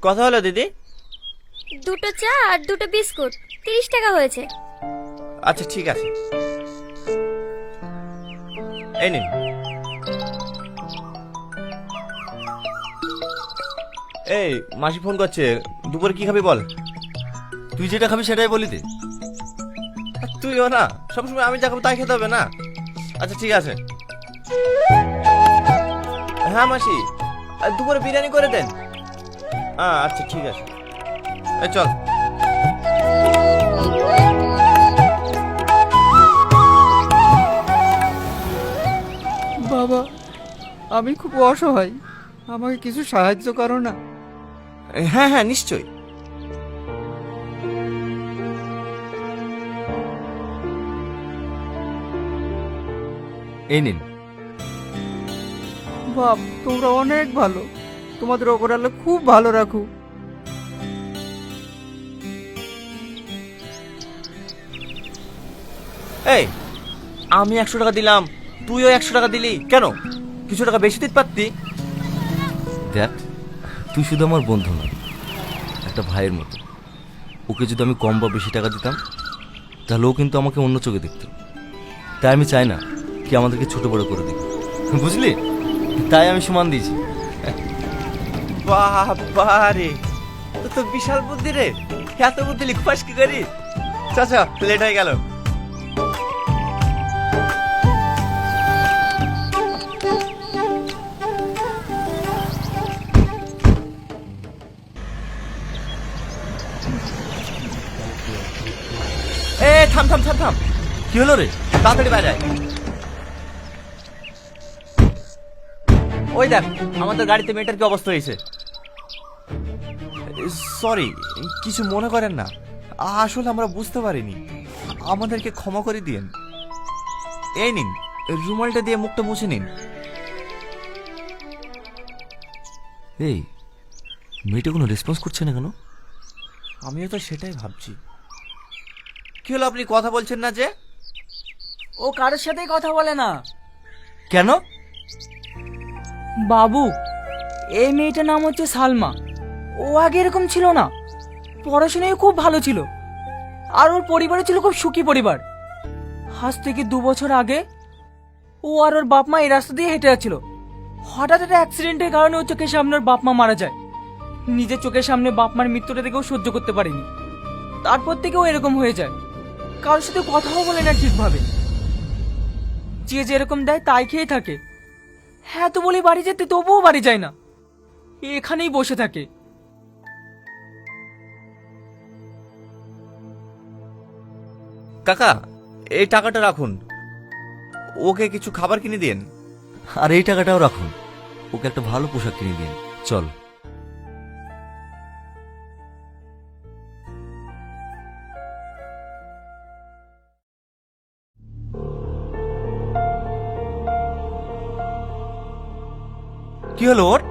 কথা হলো দিদি? দুটো চা আর দুটো বিস্কুট, 30 টাকা হয়েছে। আচ্ছা ঠিক আছে, এই নিন। এই মাসি ফোন করছে, দুপুরে কি খাবি বল? তুই যেটা খাবি সেটাই বলি দে। আর তুইও না, সবসময় আমি যা খাবো তাই খেতে হবে না? আচ্ছা ঠিক আছে। হ্যাঁ মাসি, দুপুরে বিরিয়ানি করে দেন। আচ্ছা ঠিক আছে, এই চল। বাবা, আমি খুব অসহায়, আমাকে কিছু সাহায্য করো না। হ্যাঁ হ্যাঁ নিশ্চয়ই। এই নিন। বাপ, তোমরা অনেক ভালো, তোমাদের ওপর আল্লাহ খুব ভালো রাখো। এই আমি 100 টাকা দিলাম, তুইও 100 টাকা দিলি কেন? কিছু টাকা বেশি দিতে পারতি। দেখ, তুই শুধু আমার বন্ধু না, একটা ভাইয়ের মতো। ওকে যদি আমি কম বা বেশি টাকা দিতাম তাহলে ও কিন্তু আমাকে অন্য চোখে দেখত। তাই আমি চাই না কি আমাদেরকে ছোট বড় করে দিক, বুঝলি? তাই আমি সমান দিয়েছি। বাবারে, তো বিশাল বুদ্ধি রে, এত বুদ্ধি লিখবাস কি করি? চাচা লেট হয়ে গেল। এ থাম থাম থাম থাম, কি হলো রে? তাড়াতাড়ি বাইরে আয়। ওই দেখ আমাদের গাড়িতে মেয়েটার কি অবস্থা হয়েছে। সরি, কিছু মনে করেন না, আসলে আমরা বুঝতে পারিনি, আমাদেরকে ক্ষমা করে দিয়েন। এই নিন, রুমালটা দিয়ে মুখটা মুছে নিন। এই মেয়েটা কোনো রেসপন্স করছে না কেন? আমিও তো সেটাই ভাবছি। কি হলো, আপনি কথা বলছেন না যে? ও কারোর সাথেই কথা বলে না। কেন? বাবু, এই মেয়েটার নাম হচ্ছে সালমা। ও আগে এরকম ছিল না, পড়াশোনায় খুব ভালো ছিল, আর ওর পরিবারে ছিল খুব সুখী পরিবার। আজ থেকে 2 বছর আগে ও আর ওর বাপ মা এই রাস্তা দিয়ে হেঁটে যাচ্ছিল। হঠাৎ একটা অ্যাক্সিডেন্টের কারণে ওর চোখের সামনে ওর বাপ মা মারা যায়। নিজের চোখের সামনে বাপ মার মৃত্যুটা থেকেও সহ্য করতে পারেনি। তারপর থেকেও এরকম হয়ে যায়, কারোর সাথে কথাও বলে না ঠিকভাবে, যে যেরকম দেয় তাই খেয়ে থাকে। হ্যাঁ তো বলি বাড়ি যেতে, তবুও বাড়ি যায় না, এখানেই বসে থাকে। কাকা, এই টাকাটা রাখুন, ওকে কিছু খাবার কিনে দিন। আর এই টাকাটাও রাখুন, ওকে একটা ভালো পোশাক কিনে দিন। চল। কি হলো ওর?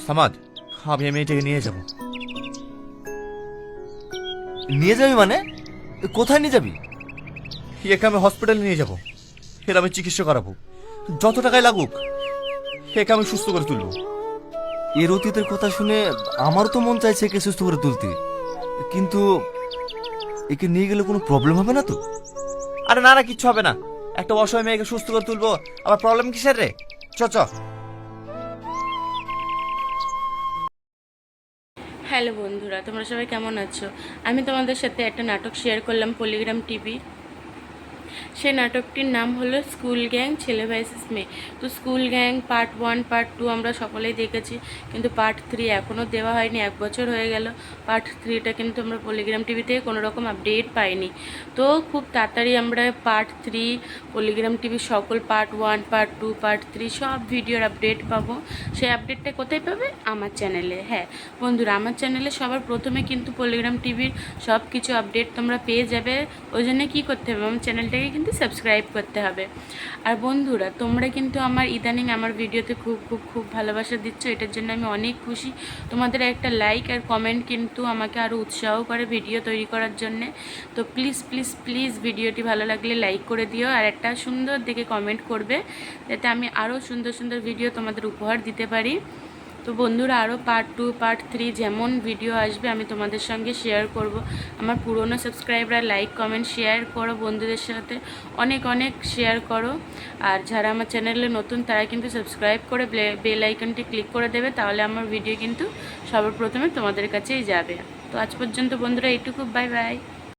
সামাদ, আমি এই মেয়েটাকে নিয়ে যাব। নিয়ে যাবি মানে? কোথায় নিয়ে যাবি? একে আমি হসপিটালে নিয়ে যাব, এর আমি চিকিৎসা করাবো, যত টাকায় লাগুক একে আমি সুস্থ করে তুলবো। এর অতীতের কথা শুনে আমারও তো মন চাইছে একে সুস্থ করে তুলতে, কিন্তু একে নিয়ে গেলে কোনো প্রবলেম হবে না তো? আরে না না, কিচ্ছু হবে না, একটা অসহায় মেয়েকে সুস্থ করে তুলবো, আবার প্রবলেম কিসের রে? চ চ। হ্যালো বন্ধুরা, তোমরা সবাই কেমন আছো? আমি তোমাদের সাথে একটা নাটক শেয়ার করলাম পলিগ্রাম টিভি। সেই নাটকটির নাম হলো স্কুল গ্যাং ছেলে ভার্সেস মেয়ে। তো স্কুল গ্যাং পার্ট 1 পার্ট 2 আমরা সকলেই দেখেছি, কিন্তু পার্ট 3 এখনও দেওয়া হয়নি। 1 বছর হয়ে গেল, পার্ট 3টা কিন্তু আমরা পলিগ্রাম টিভি থেকে কোনো রকম আপডেট পাইনি। তো খুব তাড়াতাড়ি আমরা পার্ট 3 পলিগ্রাম টিভির সকল পার্ট 1 পার্ট 2 পার্ট 3 সব ভিডিওর আপডেট পাবো। সেই আপডেটটা কোথায় পাবে? আমার চ্যানেলে। হ্যাঁ বন্ধুরা, আমার চ্যানেলে সবার প্রথমে কিন্তু পলিগ্রাম টিভির সব কিছু আপডেট তোমরা পেয়ে যাবে। ওই জন্য কী করতে হবে, আমার চ্যানেলটাকে আগে কিন্তু সাবস্ক্রাইব করতে হবে। আর বন্ধুরা, তোমরা কিন্তু আমার ইদানিং আমার ভিডিওতে খুব খুব খুব ভালোবাসা দিচ্ছ, এটার জন্য আমি অনেক খুশি। তোমাদের একটা লাইক আর কমেন্ট কিন্তু আমাকে আরও উৎসাহ করে ভিডিও তৈরি করার জন্যে। তো প্লিজ প্লিজ প্লিজ ভিডিওটি ভালো লাগলে লাইক করে দিও, আর একটা সুন্দর দেখে কমেন্ট করবে, যাতে আমি আরও সুন্দর সুন্দর ভিডিও তোমাদের উপহার দিতে পারি। তো বন্ধুরা, আরও পার্ট 2 পার্ট 3 যেমন ভিডিও আসবে আমি তোমাদের সঙ্গে শেয়ার করব। আমার পুরনো সাবস্ক্রাইবার লাইক কমেন্ট শেয়ার করো, বন্ধুদের সাথে অনেক অনেক শেয়ার করো। আর যারা আমার চ্যানেলে নতুন তারা কিন্তু সাবস্ক্রাইব করে বেল আইকনটি ক্লিক করে দেবে, তাহলে আমার ভিডিও কিন্তু সবার প্রথমে তোমাদের কাছেই যাবে। তো আজ পর্যন্ত বন্ধুরা এইটুকু, বাই বাই।